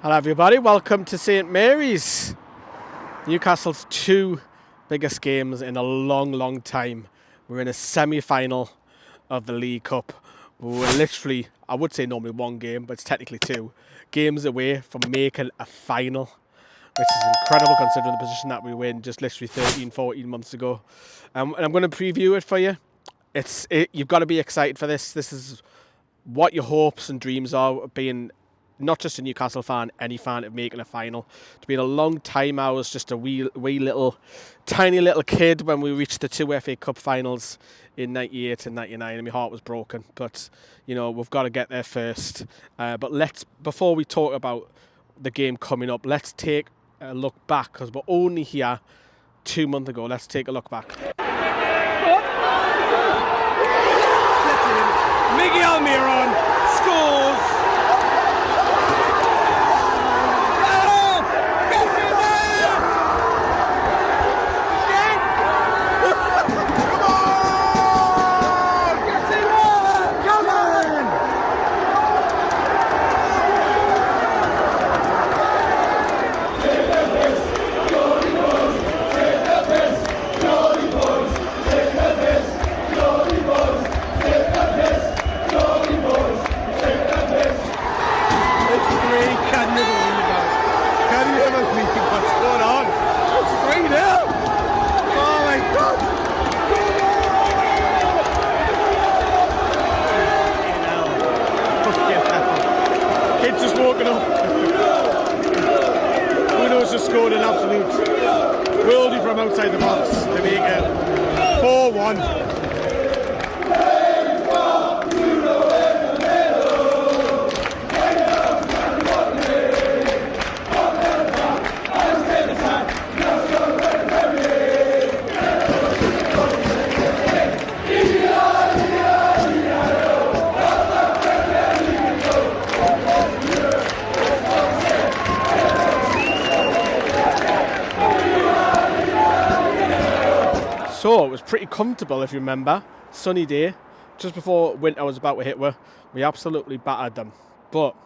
Hello everybody, welcome to St Mary's. Newcastle's two biggest games in a long time. We're in a semi-final of the League Cup. We're literally, I would say normally one game, but it's technically two games away from making a final, which is incredible considering the position that we were in just literally 13-14 months ago. And I'm going to preview it for you. You've got to be excited for this. This is what your hopes and dreams are, being not just a Newcastle fan, any fan of making a final. It's been a long time. I was just a wee little, tiny little kid when we reached the two FA Cup finals in 98 and 99, and my heart was broken. But, you know, we've got to get there first. But before we talk about the game coming up, let's take a look back, because we're only here 2 months ago. Let's take a look back. Miggy Almiron scores. Kids just walking up. Who knows, just scored an absolute worldie from outside the box to make it 4-1. So it was pretty comfortable, if you remember. Sunny day, just before winter was about to hit. We absolutely battered them. But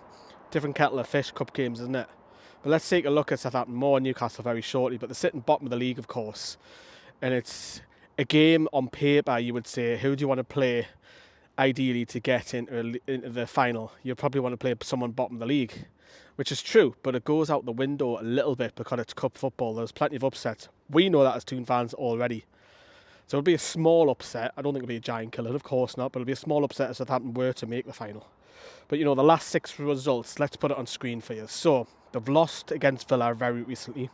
different kettle of fish, cup games, isn't it? But let's take a look at Southampton, more Newcastle very shortly. But they're sitting bottom of the league, of course. And it's a game on paper, you would say, who do you want to play ideally to get into the final? You probably want to play someone bottom of the league, which is true. But it goes out the window a little bit because it's cup football. There's plenty of upsets. We know that as Toon fans already. So it'll be a small upset. I don't think it'll be a giant killer, of course not, but it'll be a small upset if Southampton were to make the final. But, you know, the last 6 results, let's put it on screen for you. So, they've lost against Villa very recently.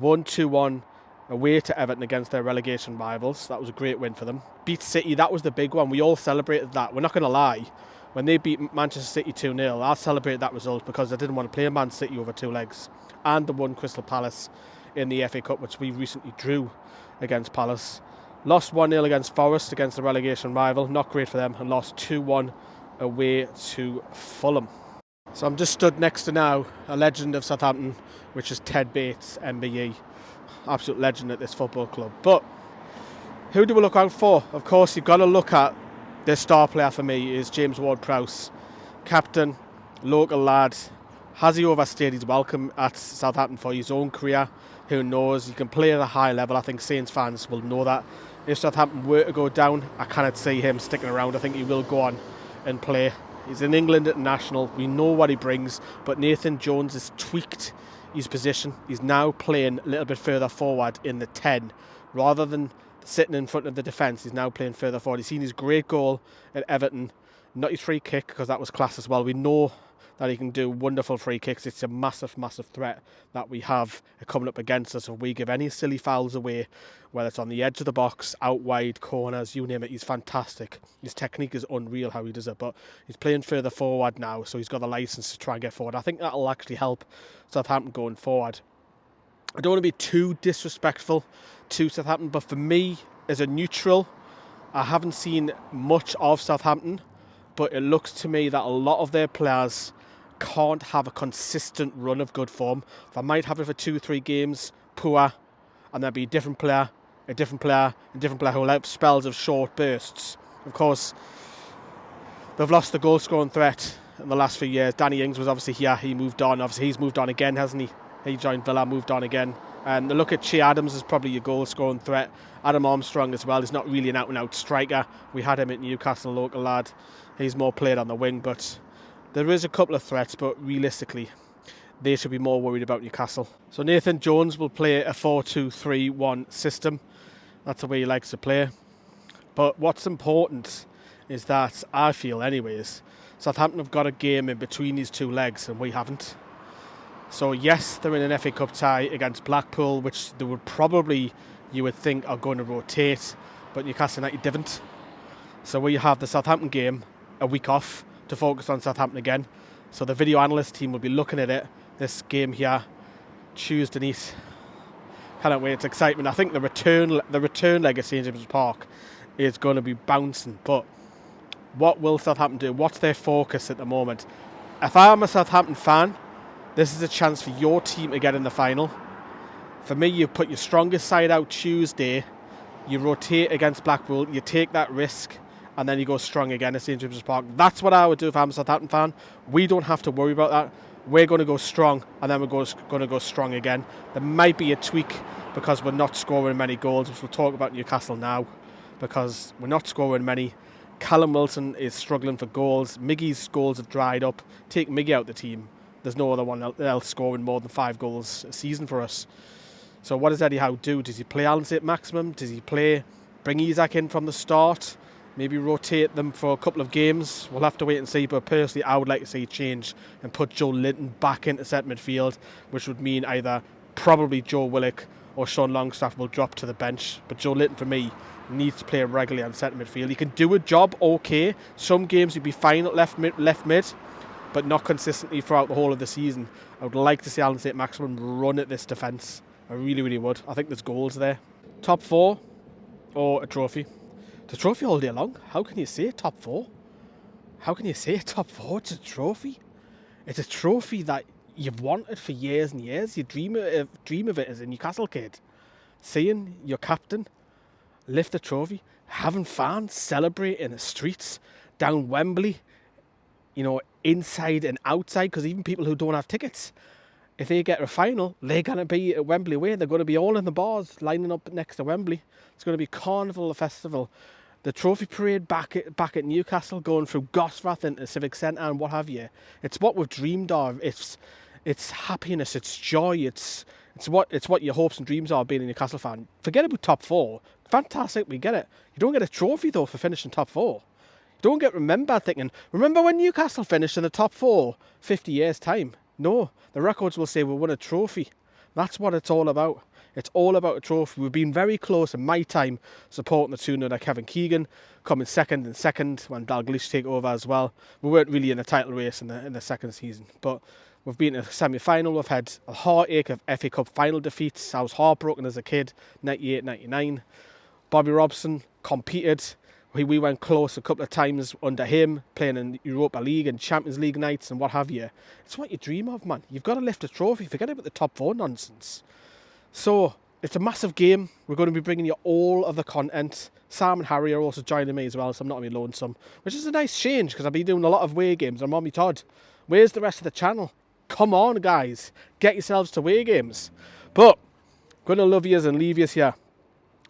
1-2-1 away to Everton against their relegation rivals. That was a great win for them. Beat City, that was the big one. We all celebrated that. We're not going to lie. When they beat Manchester City 2-0, I celebrated that result because I didn't want to play Man City over 2 legs. And the one Crystal Palace in the FA Cup, which we recently drew against Palace. Lost 1-0 against Forest, against the relegation rival. Not great for them. And lost 2-1 away to Fulham. So I'm just stood next to now a legend of Southampton, which is Ted Bates, MBE. Absolute legend at this football club. But who do we look out for? Of course, you've got to look at the star player for me is James Ward-Prowse. Captain, local lad. Has he overstayed his welcome at Southampton for his own career? Who knows? He can play at a high level. I think Saints fans will know that. If Southampton were to go down, I cannot see him sticking around. I think he will go on and play. He's in England international. We know what he brings. But Nathan Jones has tweaked his position. He's now playing a little bit further forward in the 10. Rather than sitting in front of the defence, he's now playing further forward. He's seen his great goal at Everton. Not his free kick, because that was class as well. We know that he can do wonderful free kicks. It's a massive threat that we have coming up against us if we give any silly fouls away, whether it's on the edge of the box, out wide, corners, you name it. He's fantastic. His technique is unreal how he does it, but he's playing further forward now, so he's got the licence to try and get forward. I think that'll actually help Southampton going forward. I don't want to be too disrespectful to Southampton, but for me, as a neutral, I haven't seen much of Southampton, but it looks to me that a lot of their players can't have a consistent run of good form. They might have it for 2-3 games, poor, and there'll be a different player, a different player, a different player who will have spells of short bursts. Of course, they've lost the goal-scoring threat in the last few years. Danny Ings was obviously here. He moved on. Obviously, he's moved on again, hasn't he? He joined Villa, moved on again. And the look at Che Adams is probably your goal-scoring threat. Adam Armstrong as well. He's not really an out-and-out striker. We had him at Newcastle, local lad. He's more played on the wing, but there is a couple of threats, but realistically, they should be more worried about Newcastle. So Nathan Jones will play a 4-2-3-1 system. That's the way he likes to play. But what's important is that, I feel anyways, Southampton have got a game in between these two legs and we haven't. So yes, they're in an FA Cup tie against Blackpool, which they would probably, you would think, are going to rotate, but Newcastle United didn't. So we have the Southampton game a week off to focus on Southampton again. So the video analyst team will be looking at it, this game here, Tuesday night. Cannot wait, it's excitement. I think the return leg at St James's Park is going to be bouncing, but what will Southampton do? What's their focus at the moment? If I'm a Southampton fan, this is a chance for your team to get in the final. For me, you put your strongest side out Tuesday, you rotate against Blackpool, you take that risk, and then you go strong again at St James's Park. That's what I would do if I'm a Southampton fan. We don't have to worry about that. We're going to go strong, and then we're going to go strong again. There might be a tweak because we're not scoring many goals, which we'll talk about Newcastle now, because we're not scoring many. Callum Wilson is struggling for goals. Miggy's goals have dried up. Take Miggy out the team. There's no other one else scoring more than 5 goals a season for us. So what does Eddie Howe do? Does he play Alan saint-maximin? Does he bring Isak in from the start? Maybe rotate them for a couple of games? We'll have to wait and see, but personally I would like to see a change and put Joe Linton back into centre midfield, which would mean either probably Joe Willock or Sean Longstaff will drop to the bench. But Joe Linton, for me, needs to play regularly on centre midfield. He can do a job okay. Some games he'd be fine at left mid, but not consistently throughout the whole of the season. I would like to see Alan saint-maximin run at this defence. I really, really would. I think there's goals there. Top 4 or a trophy? The trophy all day long. How can you say top 4? How can you say top 4? It's a trophy. It's a trophy that you've wanted for years and years. You dream of it as a Newcastle kid. Seeing your captain lift the trophy, having fans celebrate in the streets, down Wembley, inside and outside, because even people who don't have tickets, if they get a final, they're going to be at Wembley Way. They're going to be all in the bars, lining up next to Wembley. It's going to be Carnival, a festival. The trophy parade back at Newcastle, going through Gosforth into Civic Centre and what have you. It's what we've dreamed of. It's happiness. It's joy. It's what your hopes and dreams are being a Newcastle fan. Forget about top 4. Fantastic, we get it. You don't get a trophy though for finishing top 4. You don't get remembered thinking, remember when Newcastle finished in the top 4 50 years time? No, the records will say we won a trophy. That's what it's all about. It's all about a trophy. We've been very close in my time supporting the Toon Army, Kevin Keegan, coming second when Dalglish take over as well. We weren't really in a title race in the second season, but we've been in a semi-final. We've had a heartache of FA Cup final defeats. I was heartbroken as a kid, 98, 99. Bobby Robson competed. We went close a couple of times under him, playing in Europa League and Champions League nights and what have you. It's what you dream of, man. You've got to lift a trophy. Forget about the top 4 nonsense. So, it's a massive game. We're going to be bringing you all of the content. Sam and Harry are also joining me as well, so I'm not going to be lonesome. Which is a nice change, because I've been doing a lot of away games. I'm Mommy Todd. Where's the rest of the channel? Come on, guys. Get yourselves to away games. But, going to love yous and leave yous here.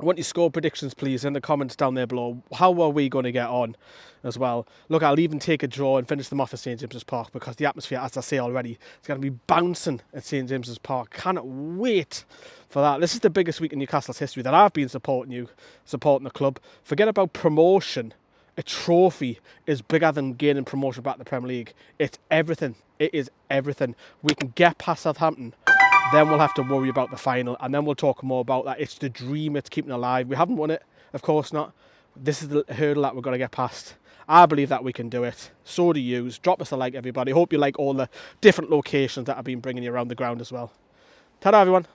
I want your score predictions, please, in the comments down there below. How are we going to get on as well? Look, I'll even take a draw and finish them off at St James's Park, because the atmosphere, as I say already, it's going to be bouncing at St James's Park. Cannot wait for that. This is the biggest week in Newcastle's history that I've been supporting the club. Forget about promotion. A trophy is bigger than gaining promotion back to the Premier League. It's everything. It is everything. We can get past Southampton. Then we'll have to worry about the final, and then we'll talk more about that. It's the dream, it's keeping alive. We haven't won it, of course not. This is the hurdle that we're going to get past. I believe that we can do it. So do you. Drop us a like, everybody. Hope you like all the different locations that I've been bringing you around the ground as well. Ta-da, everyone.